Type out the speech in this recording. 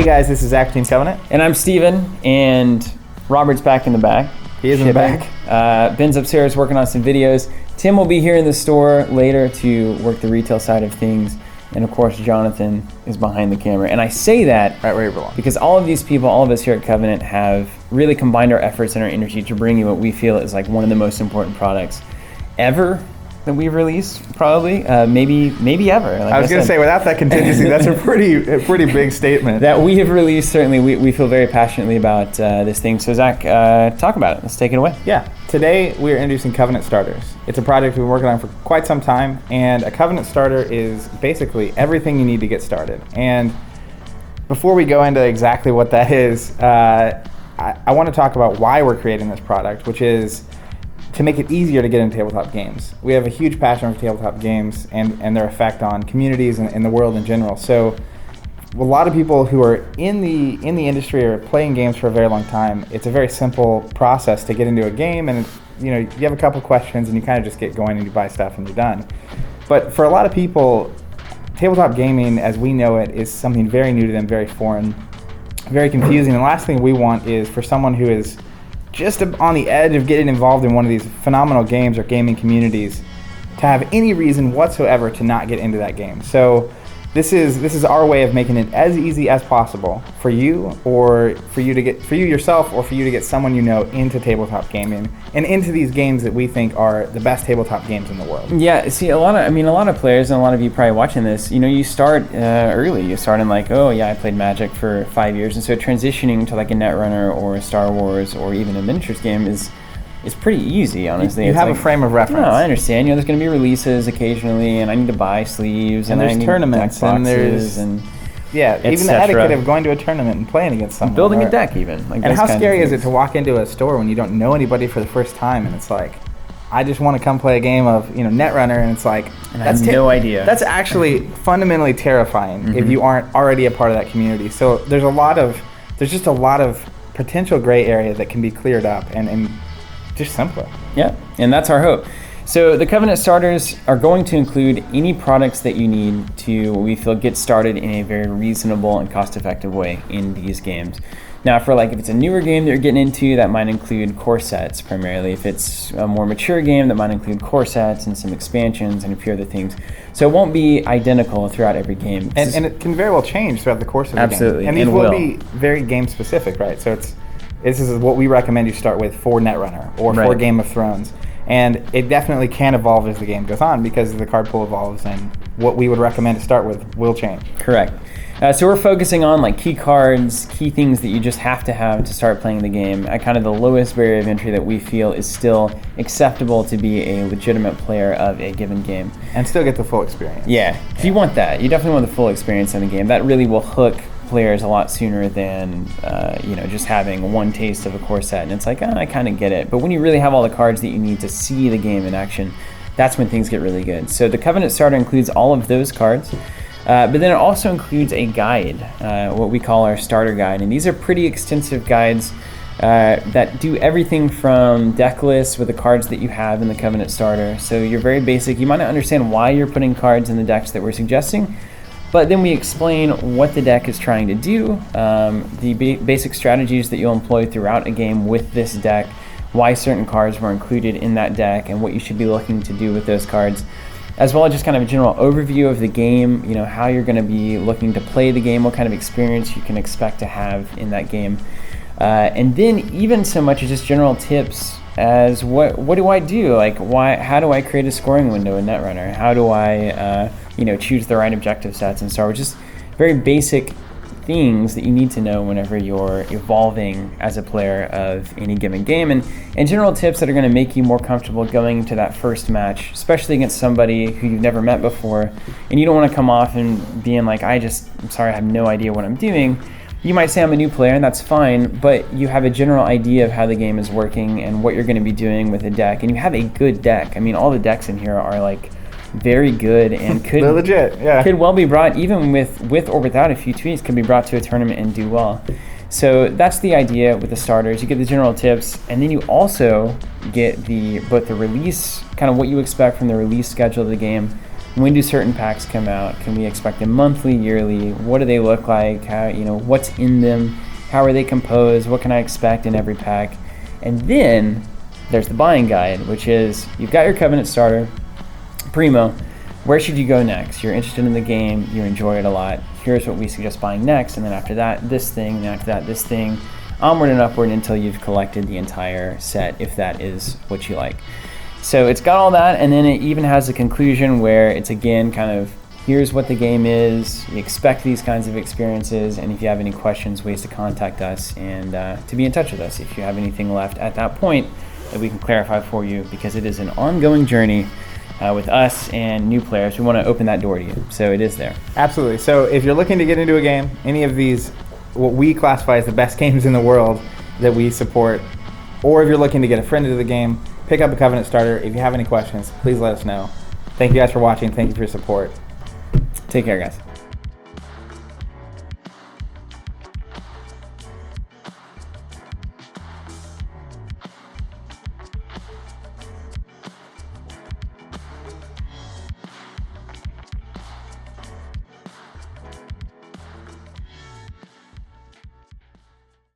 Hey guys, this is Zach Team Covenant. And I'm Steven, and Robert's back in the back. He is in the back. Ben's upstairs working on some videos. Tim will be here in the store later to work the retail side of things. And of course, Jonathan is behind the camera. And I say that right where you belong, because all of these people, all of us here at Covenant, have really combined our efforts and our energy to bring you what we feel is like one of the most important products ever that we've released, probably, maybe ever. Like I was going to say, without that contingency, that's a pretty big statement. That we have released, certainly, we feel very passionately about this thing. So Zach, talk about it. Let's take it away. Yeah. Today, we are introducing Covenant Starters. It's a project we've been working on for quite some time, and a Covenant Starter is basically everything you need to get started. And before we go into exactly what that is, I want to talk about why we're creating this product, which is to make it easier to get into tabletop games. We have a huge passion for tabletop games and their effect on communities and the world in general. So a lot of people who are in the industry or playing games for a very long time, it's a very simple process to get into a game, and you have a couple questions and you kind of just get going and you buy stuff and you're done. But for a lot of people, tabletop gaming as we know it is something very new to them, very foreign, very confusing. And the last thing we want is for someone who is just on the edge of getting involved in one of these phenomenal games or gaming communities to have any reason whatsoever to not get into that game. So this is our way of making it as easy as possible for you, or for you yourself, or for you to get someone you know into tabletop gaming and into these games that we think are the best tabletop games in the world. Yeah, see, a lot of players, and a lot of you probably watching this, you start early. You start in like, oh yeah, I played Magic for 5 years, and so transitioning to like a Netrunner or a Star Wars or even a miniatures game is pretty easy, honestly. You have a frame of reference. No, I understand. There's going to be releases occasionally, and I need to buy sleeves, and I there's need tournaments, deck and boxes, even the etiquette of going to a tournament and playing against someone. Building a deck, even. And how scary is it to walk into a store when you don't know anybody for the first time, and it's like, I just want to come play a game of Netrunner, and it's like, and I have no idea. That's actually fundamentally terrifying if you aren't already a part of that community. So there's just a lot of potential gray area that can be cleared up and just simpler. Yeah, and that's our hope. So the Covenant Starters are going to include any products that you need to, we feel, get started in a very reasonable and cost-effective way in these games. Now, if it's a newer game that you're getting into, that might include core sets primarily. If it's a more mature game, that might include core sets and some expansions and a few other things. So it won't be identical throughout every game. And it can very well change throughout the course of the game. Absolutely. And these will be very game-specific, right? So this is what we recommend you start with for Netrunner or for Game of Thrones. And it definitely can evolve as the game goes on because the card pool evolves, and what we would recommend to start with will change. Correct. So we're focusing on key cards, key things that you just have to start playing the game at kind of the lowest barrier of entry that we feel is still acceptable to be a legitimate player of a given game. And still get the full experience. Yeah. If you want that, you definitely want the full experience in the game. That really will hook players a lot sooner than just having one taste of a core set, and it's like, I kind of get it. But when you really have all the cards that you need to see the game in action, that's when things get really good. So the Covenant Starter includes all of those cards, but then it also includes a guide, what we call our starter guide, and these are pretty extensive guides that do everything from deck lists with the cards that you have in the Covenant Starter. So you're very basic. You might not understand why you're putting cards in the decks that we're suggesting, but then we explain what the deck is trying to do, the basic strategies that you'll employ throughout a game with this deck, why certain cards were included in that deck, and what you should be looking to do with those cards, as well as just kind of a general overview of the game, how you're going to be looking to play the game, what kind of experience you can expect to have in that game. And then even so much as just general tips as what do I do? How do I create a scoring window in Netrunner? How do I choose the right objective sets and Star Wars? Just very basic things that you need to know whenever you're evolving as a player of any given game, and general tips that are going to make you more comfortable going into that first match, especially against somebody who you've never met before, and you don't want to come off and being like, I'm sorry, I have no idea what I'm doing. You might say I'm a new player, and that's fine, but you have a general idea of how the game is working and what you're going to be doing with a deck, and you have a good deck. I mean, all the decks in here are very good and could they're legit, yeah. Could well be brought, even with or without a few tweaks, could be brought to a tournament and do well. So that's the idea with the starters. You get the general tips, and then you also get both the release, kind of what you expect from the release schedule of the game, when do certain packs come out? Can we expect them monthly, yearly? What do they look like? How, what's in them? How are they composed? What can I expect in every pack? And then there's the buying guide, which is you've got your Covenant starter, primo. Where should you go next? You're interested in the game, you enjoy it a lot. Here's what we suggest buying next, and then after that, this thing, and after that, this thing, onward and upward until you've collected the entire set, if that is what you like. So it's got all that, and then it even has a conclusion where it's again kind of, here's what the game is, you expect these kinds of experiences, and if you have any questions, ways to contact us and to be in touch with us if you have anything left at that point that we can clarify for you, because it is an ongoing journey with us and new players. We want to open that door to you, so it is there. Absolutely. So if you're looking to get into a game, any of these, what we classify as the best games in the world that we support, or if you're looking to get a friend into the game, pick up a Covenant starter. If you have any questions, please let us know. Thank you guys for watching. Thank you for your support. Take care, guys.